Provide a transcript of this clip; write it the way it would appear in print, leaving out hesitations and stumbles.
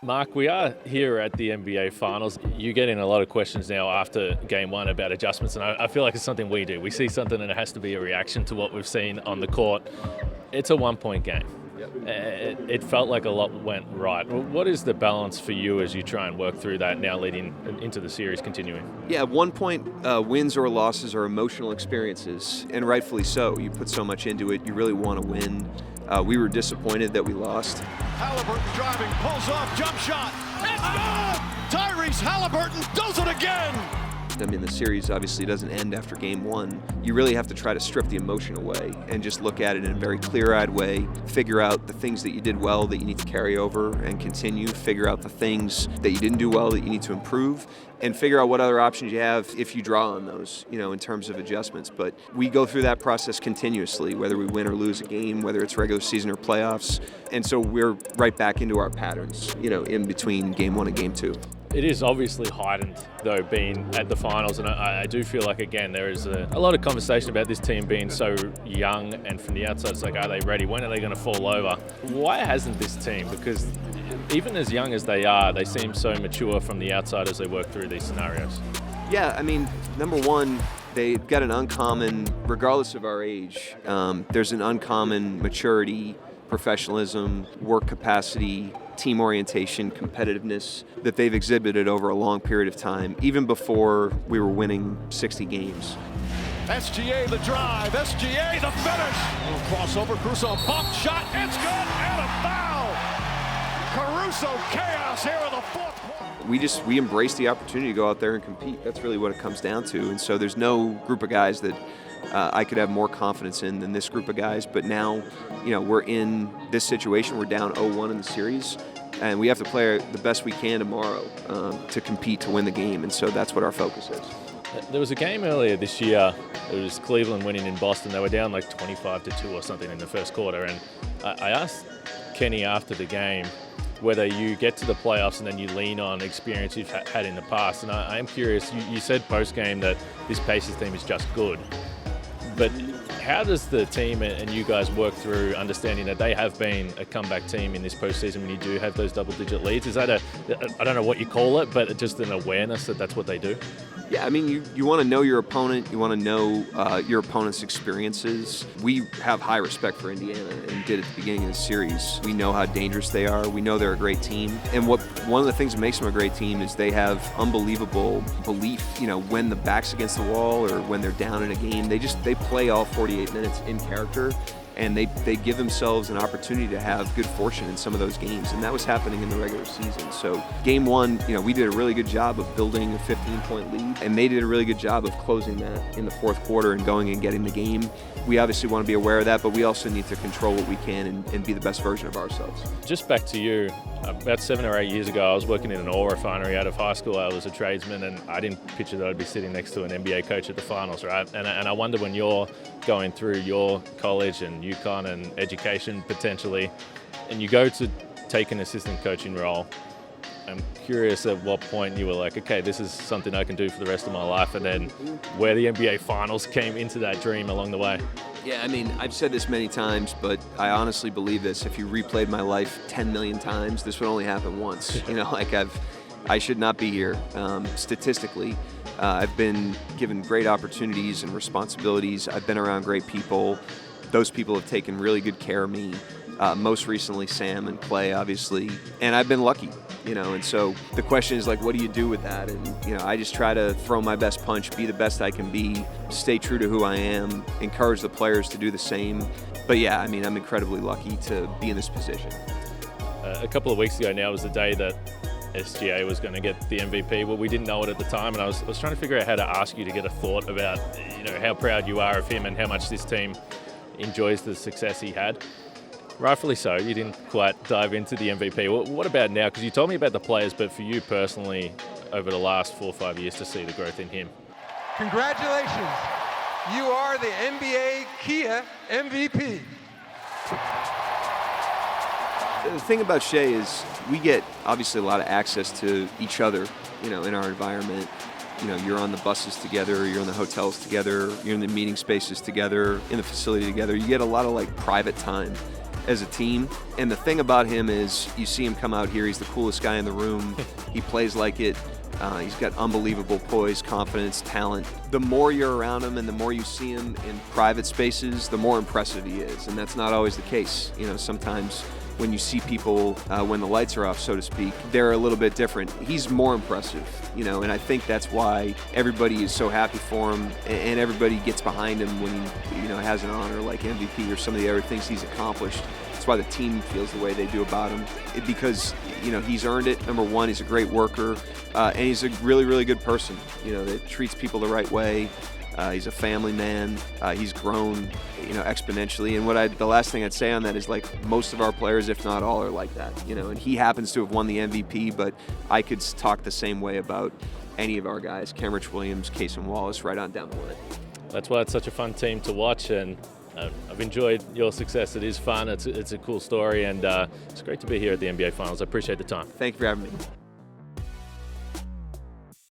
Mark, we are here at the NBA Finals. You get in a lot of questions now after Game 1 about adjustments, and I feel like it's something we do. We see something and it has to be a reaction to what we've seen on the court. It's a one-point game. It felt like a lot went right. What is the balance for you as you try and work through that now leading into the series continuing? Yeah, 1 point wins or losses are emotional experiences, and rightfully so. You put so much into it, you really want to win. We were disappointed that we lost. Halliburton driving, pulls off, jump shot. It's good! Tyrese Halliburton does it again! I mean, the series obviously doesn't end after Game 1. You really have to try to strip the emotion away and just look at it in a very clear-eyed way, figure out the things that you did well that you need to carry over and continue, figure out the things that you didn't do well that you need to improve, and figure out what other options you have if you draw on those, in terms of adjustments. But we go through that process continuously, whether we win or lose a game, whether it's regular season or playoffs. And so we're right back into our patterns, in between Game 1 and Game 2. It is obviously heightened, though, being at the finals, and I do feel like, again, there is a lot of conversation about this team being so young, and from the outside, it's like, are they ready? When are they going to fall over? Why hasn't this team? Because even as young as they are, they seem so mature from the outside as they work through these scenarios. Yeah, I mean, number one, they've got an uncommon, regardless of our age, there's an uncommon maturity, professionalism, work capacity, team orientation, competitiveness that they've exhibited over a long period of time, even before we were winning 60 games. SGA the drive, SGA the finish. Little crossover, Caruso bump shot, it's good, and a foul. Caruso chaos here in the fourth quarter. We embrace the opportunity to go out there and compete. That's really what it comes down to. And so there's no group of guys that I could have more confidence in than this group of guys. But now, we're in this situation. We're down 0-1 in the series, and we have to play the best we can tomorrow to compete to win the game. And so that's what our focus is. There was a game earlier this year. It was Cleveland winning in Boston. They were down like 25-2 or something in the first quarter. And I asked Kenny after the game whether you get to the playoffs and then you lean on experience you've had in the past. And I am curious, you said post-game that this Pacers team is just good. But how does the team and you guys work through understanding that they have been a comeback team in this postseason when you do have those double-digit leads? Is that I don't know what you call it, but just an awareness that that's what they do? Yeah, I mean, you want to know your opponent. You want to know your opponent's experiences. We have high respect for Indiana and did at the beginning of the series. We know how dangerous they are. We know they're a great team. And one of the things that makes them a great team is they have unbelievable belief, when the back's against the wall or when they're down in a game. They play all 48 minutes in character. And they give themselves an opportunity to have good fortune in some of those games. And that was happening in the regular season. So Game 1, we did a really good job of building a 15-point lead. And they did a really good job of closing that in the fourth quarter and going and getting the game. We obviously want to be aware of that, but we also need to control what we can and be the best version of ourselves. Just back to you, about 7 or 8 years ago, I was working in an oil refinery out of high school. I was a tradesman, and I didn't picture that I'd be sitting next to an NBA coach at the finals, right? And I wonder when you're going through your college and UConn and education potentially, and you go to take an assistant coaching role, I'm curious at what point you were like, okay, this is something I can do for the rest of my life, and then where the NBA Finals came into that dream along the way. Yeah, I mean, I've said this many times, but I honestly believe this. If you replayed my life 10 million times, this would only happen once. I should not be here. Statistically, I've been given great opportunities and responsibilities. I've been around great people. Those people have taken really good care of me. Most recently, Sam and Clay, obviously. And I've been lucky, and so the question is, what do you do with that? And, I just try to throw my best punch, be the best I can be, stay true to who I am, encourage the players to do the same. But yeah, I mean, I'm incredibly lucky to be in this position. A couple of weeks ago now was the day that SGA was going to get the MVP. Well, we didn't know it at the time, and I was trying to figure out how to ask you to get a thought about, how proud you are of him and how much this team enjoys the success he had. Rightfully so, you didn't quite dive into the MVP. What about now? Because you told me about the players, but for you personally, over the last 4 or 5 years, to see the growth in him. Congratulations. You are the NBA Kia MVP. The thing about Shea is we get obviously a lot of access to each other, in our environment. You're on the buses together, you're in the hotels together, you're in the meeting spaces together, in the facility together. You get a lot of private time. as a team. And the thing about him is you see him come out here, he's the coolest guy in the room. He plays like it. He's got unbelievable poise, confidence, talent. The more you're around him and the more you see him in private spaces, the more impressive he is. And that's not always the case. You know, sometimes when you see people, when the lights are off, so to speak, they're a little bit different. He's more impressive, you know, and I think that's why everybody is so happy for him and everybody gets behind him when he, you know, has an honor like MVP or some of the other things he's accomplished. That's why the team feels the way they do about him, because, you know, he's earned it. Number one, he's a great worker, and he's a really, really good person, you know, that treats people the right way. He's a family man. He's grown, you know, exponentially. And the last thing I'd say on that is, like, most of our players, if not all, are like that, you know. And he happens to have won the MVP, but I could talk the same way about any of our guys, Cambridge Williams, Cason Wallace, right on down the line. That's why it's such a fun team to watch, and I've enjoyed your success. It is fun. It's a cool story, and it's great to be here at the NBA Finals. I appreciate the time. Thank you for having me.